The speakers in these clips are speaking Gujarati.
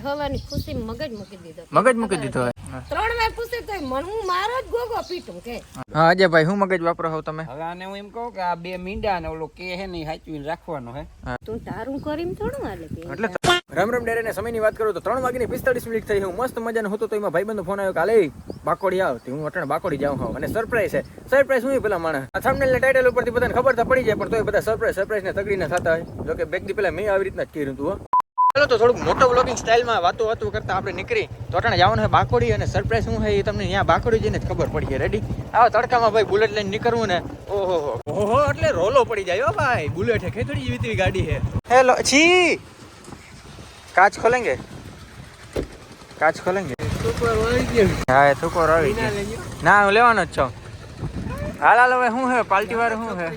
હવાની ખુશી મગજ મૂકી દીધો. મગજ મૂકી દીધો. 3 વાર પૂછે તો હું મારો જ ગોગો પીટું કે. હા અજયભાઈ હું મગજ વાપરો છો તમે? હવે આને હું એમ કહું કે આ 2 મીંડા ને ઓલો કે હે ને હાચવીને રાખવાનો હે. તું તારું કરીમ થોડું હાલે કે. એટલે રામ રામ ડેરે ને સમયની વાત કરું તો 3:45 થઈ. હું મસ્ત મજાનો હતો તો એમાં ભાઈબંધનો ફોન આવ્યો કે હાલે બાકોડી આવ. હું અટણ બાકોડી જાઉં હોઉં અને સરપ્રાઈઝ છે. સરપ્રાઈઝ હું પેલા માણસ આ થંબનેલ ટાઇટલ ઉપરથી બધાને ખબર તો પડી જાય પણ તોય બધા સરપ્રાઈઝ ને તગડી ના થતા હોય. જો કે બેક દી પેલા મેં આવી રીતના જ કર્યું હતું. ચાલો તો થોડુંક મોટો વ્લોગિંગ સ્ટાઇલમાં વાતો કરતા આપણે નીકળી તો અટાણે જવાનું છે બાકોડી અને સરપ્રાઈઝ શું છે એ તમને ત્યાં બાકોડી જઈને જ ખબર પડી જાય. રેડી? આવા તડકામાં ભાઈ બુલેટ લઈને નીકળવું ને ઓહો એટલે રોલો પડી જાય હો ભાઈ. બુલેટ હે ખેતડી જેવી ગાડી છે. હેલો છી કાચ ખોલેંગે હા એ થૂકો રવી ના હું લેવાનો જ છું. હાલ હવે શું છે પાર્ટી વાળું શું છે?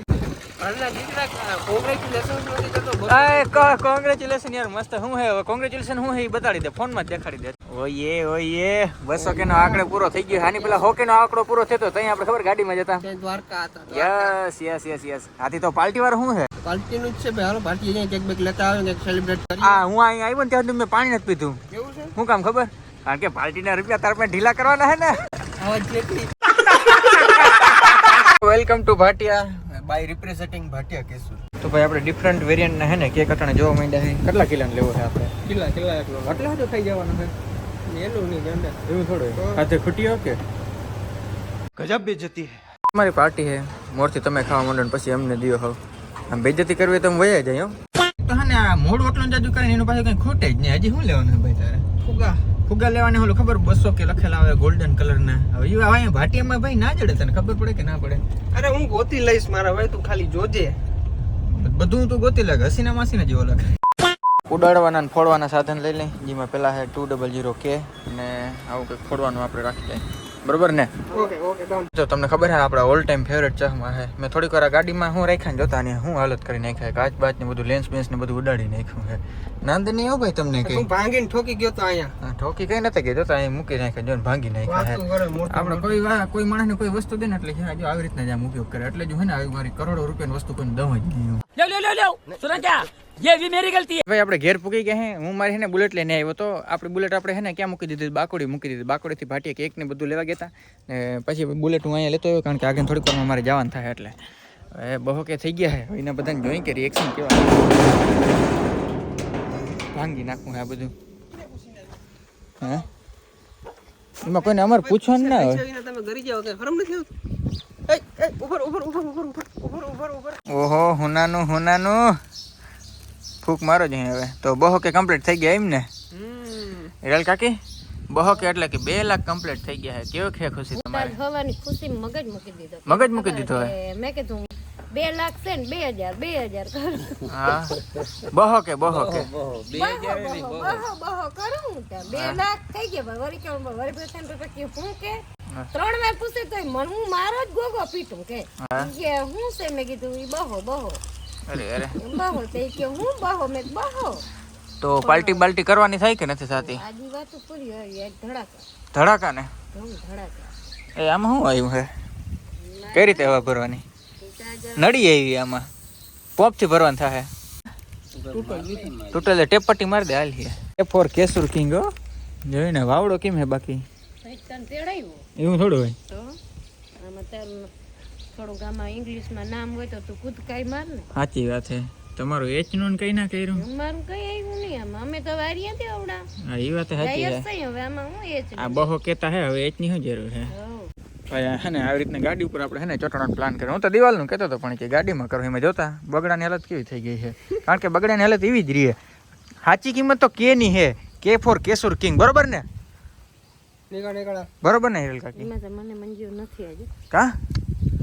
કોંગ્રેચ્યુલેશન યાર મસ્ત. શું હે કોંગ્રેચ્યુલેશન શું હે એ બતાડી દે ફોનમાં જ દેખાડી દે. ઓયે 200 કે નો આંકડો પૂરો થઈ ગયો. આની પેલા 100 કે નો આંકડો પૂરો થયો તો આપણે ખબર ગાડીમાં જતા દ્વારકા હતા. યસ આથી તો પાર્ટી વાળું શું હે? પાર્ટી નું જ છે ભાઈ. હાલો પાર્ટી જઈને કેક બેક લેતા આવે ને સેલિબ્રેટ કરીએ. હા હું અહીં આવ્યો ને ત્યાં મેં પાણી નથી પીધું. કેવું છે? શું કામ ખબર? કારણ કે પાર્ટીના રૂપિયા તાર પાસે ઢીલા કરવાના હે ને. Welcome to Bhatia by representing Bhatia Kesur. તો ભાઈ આપણે ડિફરન્ટ વેરિયન્ટ ના હે ને કેક અટાણે જોવા માંડ્યા છે. કેટલા કિલોનો લેવો છે આપણે? કિલ્લા એટલો આટલા તો થઈ જવાનો છે. એલું નહીં ગંડા એવું થોડું હાથે ખૂટ્યો કે ગજબ બેજતી હે. તમારી પાર્ટી હે મોરથી તમે ખાવા માંડો ને પછી અમને દિયો હો. આમ બેજતી કરવી તો વયા જાય હો. તો હે ને આ મોડ ઓટલો જાદુ કરીને એનું પાસે કઈ ખૂટે જ નહીં. હજી શું લેવાનું છે ભાઈ તારે? ફુગા લેવાને ઓલું ખબર 200 કે લખેલા આવે ગોલ્ડન કલર ના. હવે એ અહીંયા ભાટિયામાં ભાઈ ના જડે. તને ખબર પડે કે ના પડે? અરે હું ગોતી લઈશ મારા ભાઈ, તું ખાલી જોજે. બધું તું ગોતી લાગે. હસીના માસીને જેવો લાગે. ઉડાડવાના ને ફોડવાના સાધન લઈ લઈ. જેમાં પેલા છે 200K અને આવું કંઈક ફોડવાનું આપણે રાખી લઈએ. બરોબર ને? Okay done. જો તમને ખબર છે આપણા ઓલ ટાઈમ ફેવરેટ ચશ્મા છે. મેં થોડીક વાર ગાડીમાં હું રાખ્યા જોતા ને હું હાલત કરી નાખ્યા. કાચ બાચ ને બધું લેન્સ બેન્સ ને બધું ઉડાડી નાખ્યું છે. નાંદ નહીં હો ભાઈ તમને કઈ. તું ભાંગીને ઠોકી ગયો તો અહીંયા. ઠોકી કઈ નથી ગયો તો અહીં મૂકી નાખ્યા જો ભાંગી નાખ્યા. આપણે કોઈ માણસને કોઈ વસ્તુ દે ને એટલે જો આવી રીતના જ આમ ઉપયોગ કરે એટલે જો હે ને આવી મારી કરોડો રૂપિયાની વસ્તુ કોઈને દમ જ ગયું. ભાઈ આપણે ઘેર પૂકી ગયા હે. હું મારી હે ને બુલેટ લઈને આવ્યો તો આપણી બુલેટ આપણે હે ને ક્યાં મૂકી દીધી? બાકોડી મૂકી દીધી. બાકોડીથી ભાટિયા કેક ને બધું લેવા ગયા હતા ને પછી બુલેટ હું અહીંયા લેતો આવ્યો કારણ કે આગળ થોડીક વારમાં મારે જવાનું થાય એટલે હવે બહુ કે થઈ ગયા હે. એના બધાને જોઈ કે રિએક્શન કેવા ભાંગી નાખું આ બધું. હા એમાં કોઈને અમારે પૂછવાનું ના હોય. તમે ઘરે જાવ કે શરમ નથી આવતી? ઉપર. ઓહો હુનાનું ફૂક મારો જ હવે તો બહો કે કમ્પ્લીટ થઈ ગયા એમ ને? હિરલ કાકી બહો કે એટલે કે 2 લાખ કમ્પ્લીટ થઈ ગયા છે. કેવો છે ખુશી તમારે? હવાની ખુશી મગજ મૂકી દીધો. મગજ મૂકી દીધો હે. મેં કીધું 2 લાખ છે ને 2000 કરું. હા બહો કે બહો કરું તો 2 લાખ થઈ ગયા. વરી કે વરી પેશન તો કે હું કે 3 વાર પૂછે તો હું મારો જ ગોગો પીટું કે હું છે. મેં કીધું ઈ બહો અરે બહો તે કે હું બહો મેં બહો. તો પાર્ટી કરવાની થાય કે નથી થતી? આજી વાત પૂરી હોય ધડાકા ને ધડાકા. એ આમાં શું આવ્યું છે? કઈ રીતે હવા ભરવાની? નડી આવી આમાં પોપ થી ભરવાનું થાય. ટોટલ ટેપ પટ્ટી મારી દે હાલ. ફોર કેસુર કિંગ હો. જોઈને વાવડો કેમ હે બાકી એવું થોડું હોય તો આમાં તારું થોડુંક આમાં ઇંગ્લિશમાં નામ હોય તો તું કૂદકાઈ માર ને. સાચી વાત છે. તમારું એચ નું કઈ ના કર્યું? મારું કઈ આવ્યું નહીં આમાં. અમે તો વારિયા થી આવડા. હા એ વાત સાચી છે. હવે આમાં હું એચ આ બહો કેતા હે હવે એચ ની શું જરૂર છે? ભાઈ હે ને આવી રીતના ગાડી ઉપર આપણે હે ને ચોટાડવાનો પ્લાન કર્યો. હું તો દિવાલનું કહેતો હતો પણ કે ગાડીમાં કરો. એમાં જોતા બગડાની હાલત કેવી થઈ ગઈ છે. કારણ કે બગડાની હાલત એવી જ રહી. સાચી કિંમત તો કે ની હે. કે ફોર કેસુર કિંગ. બરોબર ને? બરોબર ને હિરલ કાકી? એમાં તો મને મંજૂર નથી આજે. કા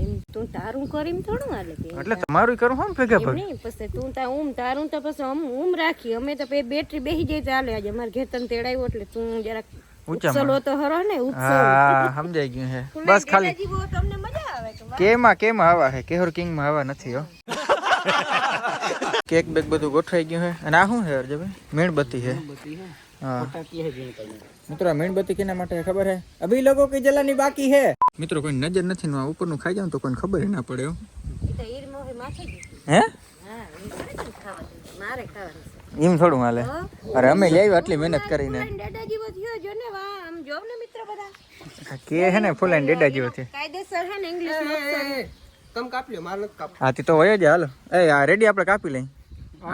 એમ તું તારું કરીમ થોડું હાલે કે? એટલે તમારું કરું હમ ભેગા ભાગ નહીં પછી તું તારું તો પછી રાખી. અમે તો બેટરી બેસી જાય ચાલે. આજે અમારે ઘેર તને તેડાવ્યો એટલે તું જરાક ઉછલો તો હરો ને. હા સમજાઈ ગયું છે. બસ ખાલી તમને મજા આવે કે કેમાં હવા છે? કેહોર કિંગ માં હવા નથી હો. કેક બેક બધું ગોઠવાઈ ગયું છે. અને આ શું છે અરજભાઈ? મીણબત્તી છે. હા મિત્રો મીણબત્તી કેના માટે ખબર છે? અભી લોકો की जलानी बाकी है. મિત્રો કોઈ નજર નથી નો ઉપરનું ખાઈ જાવ તો કોઈને ખબર ના પડે હો. એ તો ઈર મોહે માથે હે? હા એ મારે ખાવાનું. એમ થોડું હાલે હો. અરે અમે લઈ આવ્યા આટલી મહેનત કરીને ફૂલ એન્ડ ડેડા જેવો થયો જો ને વાહ આમ જોવ ને મિત્ર બધા કે હે ને ફૂલ એન્ડ ડેડા જેવો છે કાયદેસર હે ને ઇંગ્લિશ તમે કાપી લ્યો, મારે નથી કાપ. હાથી તો હોય જ હાલો એ આ રેડી આપણે કાપી લઈ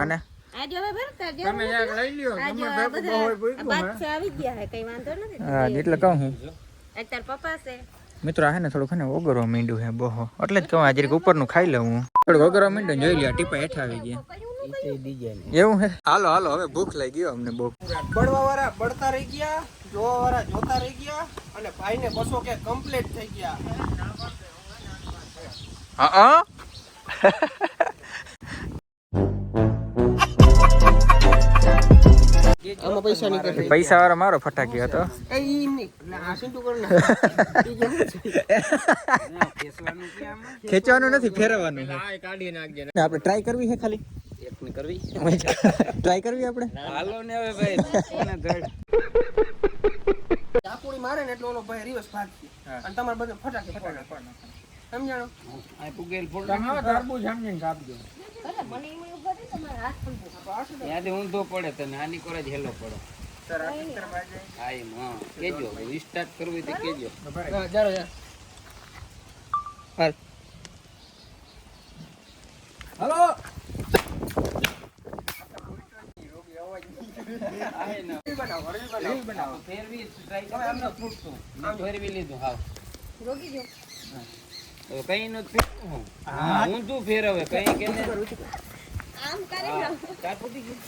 આને આ જો હવે ભરતા જો તમે લઈ લ્યો તમે બધા બાદશાહ આવી ગયા હે કઈ વાંધો નથી હા એટલે કહું હું અત્યારે પપ્પા છે મિત્રો આ હે ને થોડુંક હે ને ઓગરવા માંડ્યું હે બહો એટલે જ કહું આ જરીક ઉપરનું ખાઈ લઉં હું થોડુંક ઓગરવા માંડ્યું જોઈ લ્યો ટીપા હેઠા આવી ગયા એવું હે હાલો હાલો હવે ભૂખ લાગી ગયો અમને બહુ બળવા વાળા બળતા રહી ગયા, જોવા વાળા જોતા રહી ગયા, અને ભાઈને બસો કે કમ્પ્લીટ થઈ ગયા. હા આમાં પૈસા નહીં કરે. પૈસા વાળો મારો ફટાકી હતો એ ઈ નહીં. એટલે આ સિંધુ કર ને. ખેંચવાનું નથી ફેરવવાનું છે આપણે ટ્રાય કરવી છે ખાલી એકની કરવી. ટ્રાય કરવી આપણે હાલો ને હવે ભાઈ. કોને ધડ. ચાકુડી મારે ને એટલે ઓલો ભાઈ રિવર્સ ભાગી. અને તમારે બધા ફટાકે ફોડે. સમજાણો? આ પુગેલ ફોડ. તમે તરબૂચ સમજીને કાપજો. અરે મને એમ ઉભો રહી તમારા હાથ પણ યાદ ઊંધો પડે તને આની કોર જ હેલો પડે હા એમ હા કેજો સ્ટાર્ટ કરવું તો કેજો જારો જા. હાલ. હાલો. ફેરવી ટ્રાય કરો આમને ફૂટતું ફેરવી લીધું હાવ રોકી જો તો કઈ નો ફેરવું હા ઊંધું ફેરવે કઈ કે આમ કરી લો ચાર ફૂટી ગયું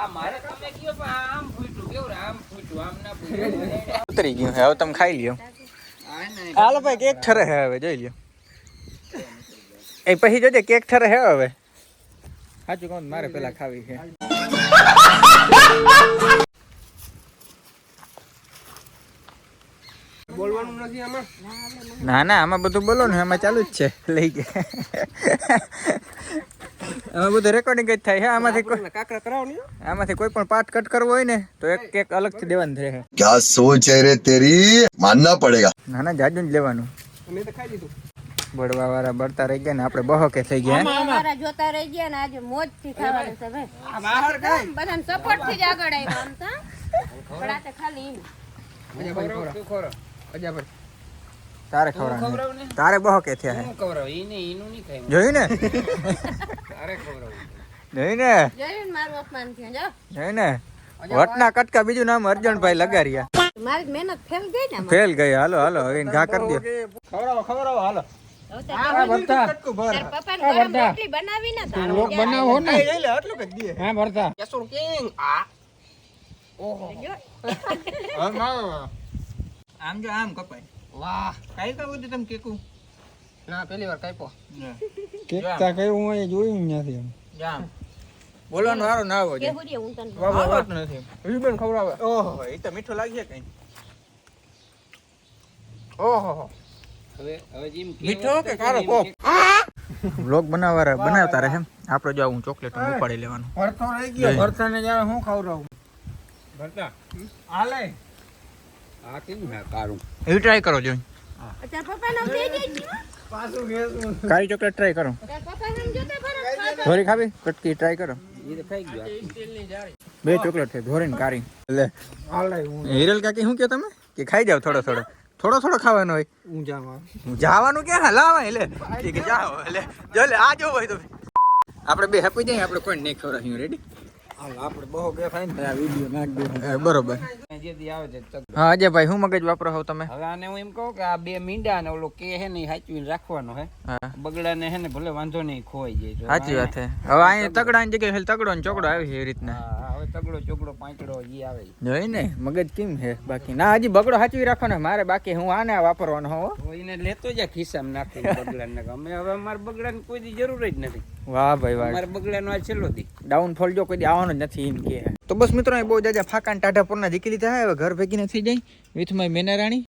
આ મારે તમે કયો પણ આમ ફૂટ્યું કેવું આમ ફૂટ્યું આમ ના ફૂટ્યું ઉતરી ગયું હવે તમે ખાઈ લ્યો આ નહીં હાલો ભાઈ કેક ઠરે હે હવે જોઈ લ્યો એ પછી જોજે કેક ઠરે હે હવે સાચું કહું મારે પેલા ખાવી છે બોલવાનું નથી આમાં. ના ના આમાં બધું બોલો ને આમાં ચાલુ જ છે લઈ ગયા આમાં બધું રેકોર્ડિંગ જ થાય છે આમાંથી કોઈ કાકરા કરાવો ને. આમાંથી કોઈ પણ પાર્ટ કટ કરવો હોય ને તો એક કેક અલગથી દેવાનું રહે क्या सोच है रे तेरी मानना पड़ेगा. ના ના જાજુ જ લેવાનું મેં તો ખાઈ દીધું. બળવા વાળા બળતા રહી ગયા ને આપણે બહો કે થઈ ગયા હે? મારા જોતા રહી ગયા ને આજે મોજ થી ખાવાનું છે ભાઈ આ બહાર ખાય. બધાને સપોર્ટ થી જ આગળ આવ્યા આમ તો પણ આ તો ખાલી એમ અજાભાઈ તું ખોરો અજાભાઈ. તારે ખવડાવ ખવડાવવાનું ને. તારે બહો કે થયા હે હું ખવડાવ ઈને ઈનું નહીં ખાય જોયું ને તારે ખવડાવ જોયું ને જોયું ને મારું અપમાન થયું જો જોયું ને વટના કટકા બીજું નામ અર્જુનભાઈ લગાડ્યા મારી મહેનત ફેલ ગઈ ને આમાં. ફેલ ગઈ હાલો હાલો હવે એને ઘા કરી દો ખવડાવો હાલો. હવે તો તારા પપ્પાને ગરમ રોટલી બનાવી ને તારો બનાવો ને. લઈ લે આટલું કઈ દે. હા ભરતા. કેસુર કિંગ. આ. ઓહો. આમ જો આમ કપાય વાહ. કઈ કહું છું તમે કેકું ના પેલી વાર કાપ્યો. કેકતા કઈ હું અહીં જોયું નથી જામ બોલવાનું હારો ના આવો કે હુરીએ હું તને આવત નથી રીબન ખવડાવે. ઓહો એ તો મીઠું લાગી કઈ ઓહો. હવે જેમ મીઠો કે કારો કોક વ્લોગ બનાવતા રહે આપણે જો હું ચોકલેટ ઉપાડી લેવાનું ભરતો રહી ગયો. ભરતાને જાણે હું ખવડાવું. ભરતા. હાલે. આ કેમ ના કારું એ ટ્રાય કરો જોઈ તારા પપ્પાને આમ દઈ દેજો પાછું ગેસું. કાળી ચોકલેટ ટ્રાય કરો તારા પપ્પાને આમ જોતા ભરત ધોરી ખાવી કટકી ટ્રાય કરો એ તો ખાઈ ગયો બે ચોકલેટ છે ધોરી ને કાળી એટલે હાલે હું હિરલ કાકી શું કહો તમે કે ખાઈ જાવ થોડો થોડો ખાવાનો હોય ઊંઝામાં. જવાનું ક્યાં લાવાય એટલે ઠીક છે, જાઓ એટલે જો લે આ જો હોય તો આપણે બે હેપી જઈએ આપણે કોઈ નહીં ખવડાવ્યું રેડી હાલ આપણે બહુ બે ખાઈ ને આ વિડિયો નાખ દે. બરોબર જે દી આવે છે તક. હા અજયભાઈ શું મગજ વાપરો છો તમે હવે આને હું એમ કહું કે આ બે મીંડા ને ઓલો કે હે ને સાચવીને રાખવાનો હે હા બગડા ને હે ને ભલે વાંધો નહીં ખોવાઈ જાય તો સાચી વાત છે હવે અહીંયા તગડાની જગ્યાએ તગડો ને ચોકડો આવી છે એ રીતના હા હવે તગડો ચોકડો પાંચડો જે આવે જોઈ ને મગજ કેમ છે બાકી ના હજી બગડો સાચવી રાખવાનો મારે બાકી હું આને વાપરવાનો હો તો એને લેતો જા ખિસ્સામાં નાખી બગડા ને અમે હવે અમારે બગડા ની કોઈ દી જરૂર જ નથી વાહ ભાઈ વાહ અમારે બગડા નો આ છેલ્લો દી ડાઉનફોલ જો કોઈ દી આવવાનો જ નથી એમ કે તો બસ મિત્રો બહુ જાજા ફાકા ટાઢા પૂરના જીકી લીધા હવે ઘર ભેગી નથી જાય વિથ માય મેનારાણી